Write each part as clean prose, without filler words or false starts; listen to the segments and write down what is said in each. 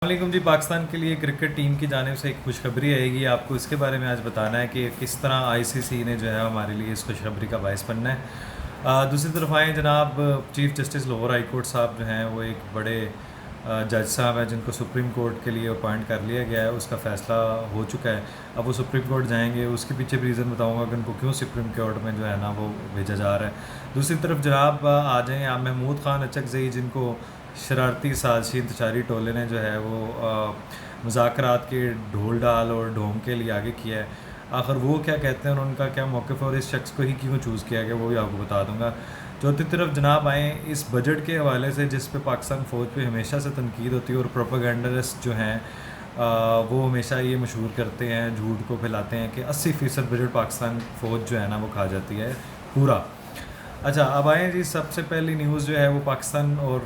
السلام علیکم جی۔ پاکستان کے لیے کرکٹ ٹیم کی جانب سے ایک خوشخبری آئے گی، آپ کو اس کے بارے میں آج بتانا ہے کہ کس طرح آئی سی سی نے جو ہے ہمارے لیے اس خوشخبری کا باعث بننا ہے۔ دوسری طرف آئیں جناب chief justice Lahore high court صاحب جو ہیں وہ ایک بڑے جج صاحب ہیں جن کو سپریم کورٹ کے لیے اپوائنٹ کر لیا گیا ہے، اس کا فیصلہ ہو چکا ہے۔ اب وہ سپریم کورٹ جائیں گے، اس کے پیچھے بھی ریزن بتاؤں گا کہ ان کو کیوں سپریم کورٹ میں جو ہے نا وہ بھیجا جا رہا ہے۔ دوسری طرف جناب آ جائیں آپ محمود خان اچکزئی، جن کو شرارتی سازشی انتشاری ٹولے نے جو ہے وہ مذاکرات کے ڈھول ڈال اور ڈھونگ کے لیے آگے کیا ہے۔ آخر وہ کیا کہتے ہیں اور ان کا کیا موقف ہے اور اس شخص کو ہی کیوں چوز کیا گیا وہ بھی آپ کو بتا دوں گا۔ چوتھی طرف جناب آئیں اس بجٹ کے حوالے سے جس پہ پاکستان فوج پہ ہمیشہ سے تنقید ہوتی ہے اور پروپیگنڈسٹ جو ہیں وہ ہمیشہ یہ مشہور کرتے ہیں، جھوٹ کو پھیلاتے ہیں کہ 80% بجٹ پاکستان فوج جو ہے نا وہ کھا جاتی ہے پورا۔ اچھا اب آئیں جی، سب سے پہلی نیوز جو ہے وہ پاکستان اور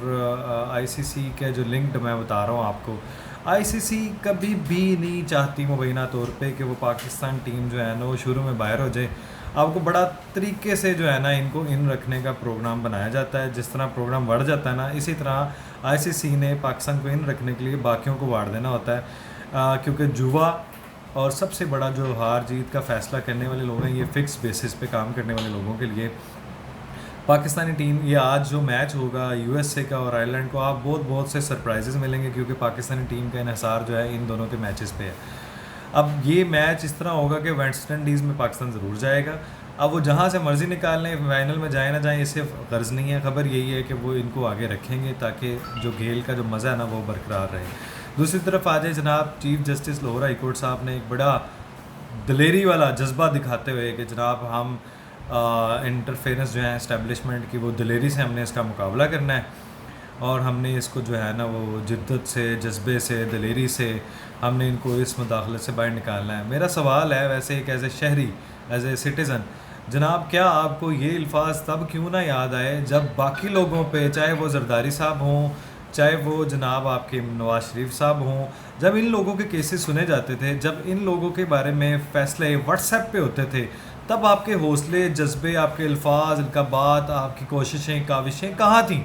آئی سی سی کا جو لنکڈ میں بتا رہا ہوں آپ کو۔ آئی سی سی کبھی بھی نہیں چاہتی مبینہ طور پہ کہ وہ پاکستان ٹیم جو ہے نا وہ شروع میں باہر ہو جائے۔ آپ کو بڑا طریقے سے جو ہے نا ان کو ان رکھنے کا پروگرام بنایا جاتا ہے، جس طرح پروگرام بڑھ جاتا ہے نا اسی طرح آئی سی سی نے پاکستان کو ان رکھنے کے لیے باقیوں کو واڑ دینا ہوتا ہے، کیونکہ جوا اور سب سے بڑا جو ہار جیت کا فیصلہ کرنے والے لوگ ہیں، یہ فکس بیسس پہ کام کرنے والے لوگوں کے لیے پاکستانی ٹیم یہ آج جو میچ ہوگا یو ایس اے کا اور آئرلینڈ کو، آپ بہت سے سرپرائزز ملیں گے کیونکہ پاکستانی ٹیم کا انحصار جو ہے ان دونوں کے میچز پہ ہے۔ اب یہ میچ اس طرح ہوگا کہ ویسٹ انڈیز میں پاکستان ضرور جائے گا، اب وہ جہاں سے مرضی نکال لیں، فائنل میں جائیں نہ جائیں اس سے غرض نہیں ہے، خبر یہی ہے کہ وہ ان کو آگے رکھیں گے تاکہ جو کھیل کا جو مزہ ہے نا وہ برقرار رہے۔ دوسری طرف آ جائے جناب chief justice Lahore high court صاحب نے ایک بڑا دلیری والا جذبہ دکھاتے ہوئے کہ جناب ہم انٹرفیرنس جو ہے اسٹیبلشمنٹ کی وہ دلیری سے ہم نے اس کا مقابلہ کرنا ہے اور ہم نے اس کو جو ہے نا وہ جدت سے، جذبے سے، دلیری سے ہم نے ان کو اس مداخلت سے باہر نکالنا ہے۔ میرا سوال ہے ویسے ایک ایز اے شہری، ایز اے سٹیزن، جناب کیا آپ کو یہ الفاظ تب کیوں نہ یاد آئے جب باقی لوگوں پہ، چاہے وہ زرداری صاحب ہوں، چاہے وہ جناب آپ کے نواز شریف صاحب ہوں، جب ان لوگوں کے کیسز سنے جاتے تھے، جب ان لوگوں کے بارے میں فیصلے واٹس ایپ پہ ہوتے تھے، تب آپ کے حوصلے، جذبے، آپ کے الفاظ، القابات، آپ کی کوششیں، کاوشیں کہاں تھیں؟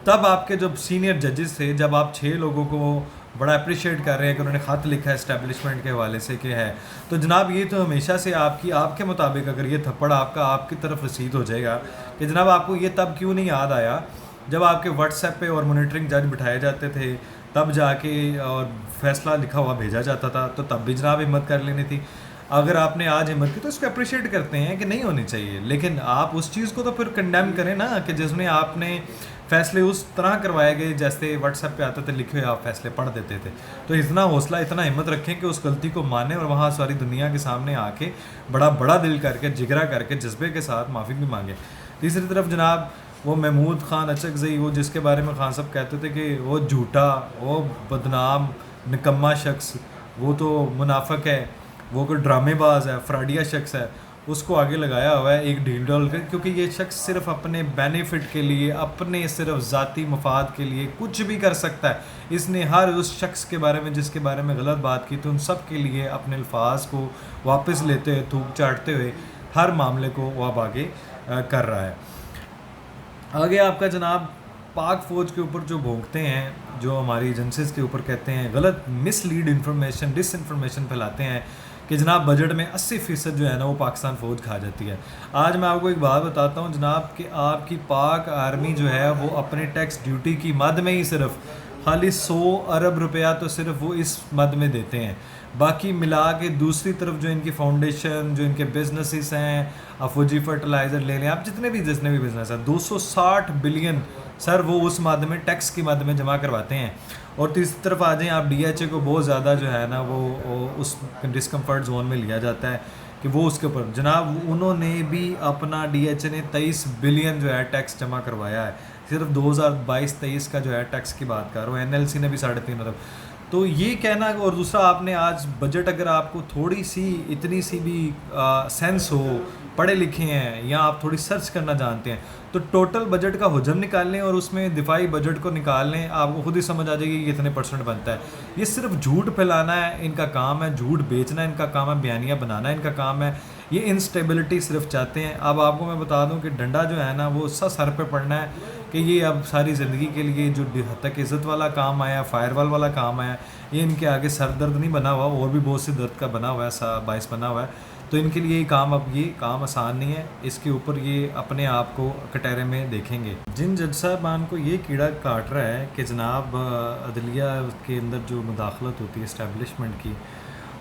تب آپ کے جو سینئر ججز تھے، جب آپ 6 لوگوں کو بڑا اپریشیٹ کر رہے ہیں کہ انہوں نے خط لکھا ہے اسٹیبلشمنٹ کے حوالے سے کہ ہے، تو جناب یہ تو ہمیشہ سے آپ کے مطابق اگر یہ تھپڑ آپ کی طرف رسید ہو جائے گا کہ جناب آپ کو یہ تب کیوں نہیں یاد آیا جب آپ کے واٹس ایپ پہ اور مانیٹرنگ جج بٹھائے جاتے تھے، تب جا کے اور فیصلہ لکھا ہوا بھیجا جاتا تھا، تو تب بھی جناب ہمت کر لینی تھی۔ اگر آپ نے آج ہمت کی تو اس کو اپریشیٹ کرتے ہیں کہ نہیں ہونی چاہیے، لیکن آپ اس چیز کو تو پھر کنڈیم کریں نا کہ جس میں آپ نے فیصلے اس طرح کروائے گئے جیسے واٹس ایپ پہ آتے تھے لکھے ہوئے آپ فیصلے پڑھ دیتے تھے۔ تو اتنا حوصلہ، اتنا ہمت رکھیں کہ اس غلطی کو مانیں اور وہاں ساری دنیا کے سامنے آ کے بڑا دل کر کے، جگرا کر کے، جذبے کے ساتھ معافی بھی مانگیں۔ تیسری طرف جناب وہ محمود خان اچکزئی، وہ جس کے بارے میں خان صاحب کہتے تھے کہ وہ جھوٹا، وہ بدنام نکما شخص، وہ تو منافق ہے، وہ کوئی ڈرامے باز ہے، فراڈیا شخص ہے، اس کو آگے لگایا ہوا ہے ایک ڈھیل ڈال کر، کیونکہ یہ شخص صرف اپنے بینیفٹ کے لیے، اپنے صرف ذاتی مفاد کے لیے کچھ بھی کر سکتا ہے۔ اس نے ہر اس شخص کے بارے میں جس کے بارے میں غلط بات کی تھی ان سب کے لیے اپنے الفاظ کو واپس لیتے ہوئے، تھوک چاٹتے ہوئے ہر معاملے کو وہ اب آگے کر رہا ہے۔ آگے آپ کا جناب پاک فوج کے اوپر جو بھونکتے ہیں، جو ہماری ایجنسیز کے اوپر کہتے ہیں، غلط مس لیڈ انفارمیشن، ڈس انفارمیشن پھیلاتے ہیں کہ جناب بجٹ میں 80% جو ہے نا وہ پاکستان فوج کھا جاتی ہے۔ آج میں آپ کو ایک بات بتاتا ہوں جناب کہ آپ کی پاک آرمی جو ہے وہ اپنے ٹیکس ڈیوٹی کی مد میں ہی صرف خالی 100 ارب روپیہ تو صرف وہ اس مد میں دیتے ہیں، باقی ملا کے دوسری طرف جو ان کی فاؤنڈیشن، جو ان کے بزنسز ہیں، فوجی فرٹیلائزر لے لیں آپ، جتنے بھی بزنس ہیں، 260 بلین سر وہ اس مد میں، ٹیکس کی مد میں جمع کرواتے ہیں۔ اور تیسری طرف آ جائیں آپ ڈی ایچ اے کو بہت زیادہ جو ہے نا وہ اس ڈسکمفرٹ زون میں لیا جاتا ہے کہ وہ اس کے اوپر جناب انہوں نے بھی اپنا ڈی ایچ اے نے 23 بلین جو ہے ٹیکس جمع کروایا ہے، صرف 2022-23 کا جو ہے ٹیکس کی بات کر رہا ہوں، این ایل سی نے بھی 3.5 ارب۔ تو یہ کہنا، اور دوسرا آپ نے آج بجٹ اگر آپ کو تھوڑی سی اتنی سی بھی سینس ہو، پڑھے لکھے ہیں یا آپ تھوڑی سرچ کرنا جانتے ہیں، تو ٹوٹل بجٹ کا حجم نکال لیں اور اس میں دفاعی بجٹ کو نکال لیں، آپ کو خود ہی سمجھ آ جائے گی کہ کتنے % بنتا ہے۔ یہ صرف جھوٹ پھیلانا ہے ان کا کام ہے، جھوٹ بیچنا ان کا کام ہے، بیانیہ بنانا ان کا کام ہے، یہ انسٹیبلٹی صرف چاہتے ہیں۔ اب آپ کو میں بتا دوں کہ ڈنڈا جو ہے نا وہ سر پہ پڑنا ہے کہ یہ اب ساری زندگی کے لیے جو تک عزت والا کام آیا، فائر وال والا کام آیا، یہ ان کے آگے سر درد نہیں بنا ہوا، اور بھی بہت سے درد کا بنا ہوا ہے، باعث بنا ہوا ہے. تو ان کے لیے یہ کام آسان نہیں ہے. اس کے اوپر یہ اپنے آپ کو کٹہرے میں دیکھیں گے. جن جج صاحبان کو یہ کیڑا کاٹ رہا ہے کہ جناب عدلیہ کے اندر جو مداخلت ہوتی ہے اسٹیبلشمنٹ کی،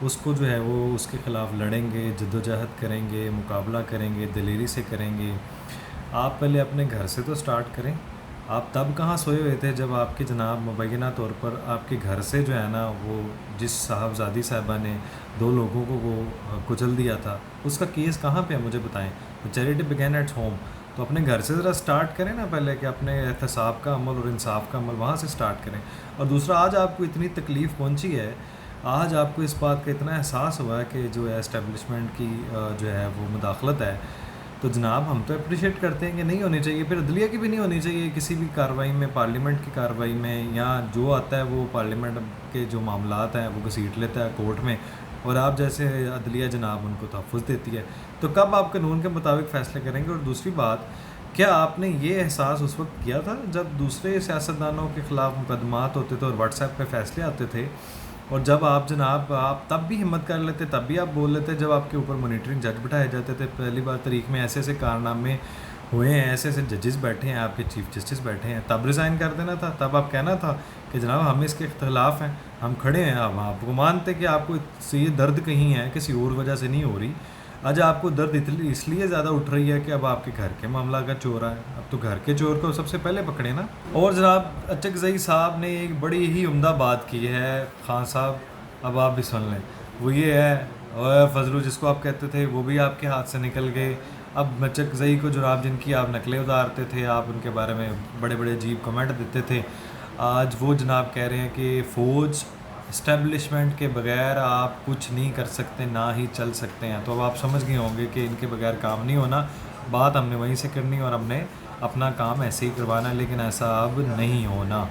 اس کو جو ہے وہ اس کے خلاف لڑیں گے، جدوجہد کریں گے، مقابلہ کریں گے، دلیری سے کریں گے. آپ پہلے اپنے گھر سے تو سٹارٹ کریں. آپ تب کہاں سوئے ہوئے تھے جب آپ کے جناب مبینہ طور پر آپ کے گھر سے جو ہے نا وہ جس صاحبزادی صاحبہ نے 2 لوگوں کو وہ کچل دیا تھا، اس کا کیس کہاں پہ ہے مجھے بتائیں. Charity begin at home. تو اپنے گھر سے ذرا سٹارٹ کریں نا پہلے، کہ اپنے احتساب کا عمل اور انصاف کا عمل وہاں سے سٹارٹ کریں. اور دوسرا، آج آپ کو اتنی تکلیف پہنچی ہے، آج آپ کو اس بات کا اتنا احساس ہوا ہے کہ جو ہے اسٹیبلشمنٹ کی جو ہے وہ مداخلت ہے، تو جناب ہم تو اپریشیٹ کرتے ہیں کہ نہیں ہونی چاہیے. پھر عدلیہ کی بھی نہیں ہونی چاہیے کسی بھی کارروائی میں، پارلیمنٹ کی کارروائی میں، یا جو آتا ہے وہ پارلیمنٹ کے جو معاملات ہیں وہ گھسیٹ لیتا ہے کورٹ میں، اور آپ جیسے عدلیہ جناب ان کو تحفظ دیتی ہے. تو کب آپ قانون کے مطابق فیصلے کریں گے؟ اور دوسری بات، کیا آپ نے یہ احساس اس وقت کیا تھا جب دوسرے سیاستدانوں کے خلاف مقدمات ہوتے تھے اور واٹس ایپ پہ فیصلے آتے تھے، اور جب آپ جناب آپ تب بھی ہمت کر لیتے، تب بھی آپ بول لیتے جب آپ کے اوپر مانیٹرنگ جج بٹھائے جاتے تھے؟ پہلی بار تاریخ میں ایسے ایسے کارنامے ہوئے ہیں، ایسے ایسے ججز بیٹھے ہیں، آپ کے چیف جسٹس بیٹھے ہیں، تب ریزائن کر دینا تھا. تب آپ کہنا تھا کہ جناب ہم اس کے خلاف ہیں، ہم کھڑے ہیں. اب آپ کو مانتے کہ آپ کو سے یہ درد کہیں ہے، کسی اور وجہ سے نہیں ہو رہی. آج آپ کو درد اس لیے زیادہ اٹھ رہی ہے کہ اب آپ کے گھر کے معاملہ کا چور ہے. اب تو گھر کے چور کو سب سے پہلے پکڑے نا. اور جناب اچکزئی صاحب نے ایک بڑی ہی عمدہ بات کی ہے، خان صاحب، اب آپ بھی سن لیں. وہ یہ ہے، اور فضلو جس کو آپ کہتے تھے وہ بھی آپ کے ہاتھ سے نکل گئے. اب اچکزئی کو جناب جن کی آپ نقلیں اتارتے تھے، آپ ان کے بارے میں بڑے بڑے عجیب کمنٹ دیتے تھے، آج وہ جناب کہہ رہے ہیں کہ فوج اسٹیبلشمنٹ کے بغیر آپ کچھ نہیں کر سکتے، نہ ہی چل سکتے ہیں. تو اب آپ سمجھ گئے ہوں گے کہ ان کے بغیر کام نہیں ہونا. بات ہم نے وہیں سے کرنی اور ہم نے اپنا کام ایسے ہی کروانا، لیکن ایسا اب نہیں ہونا.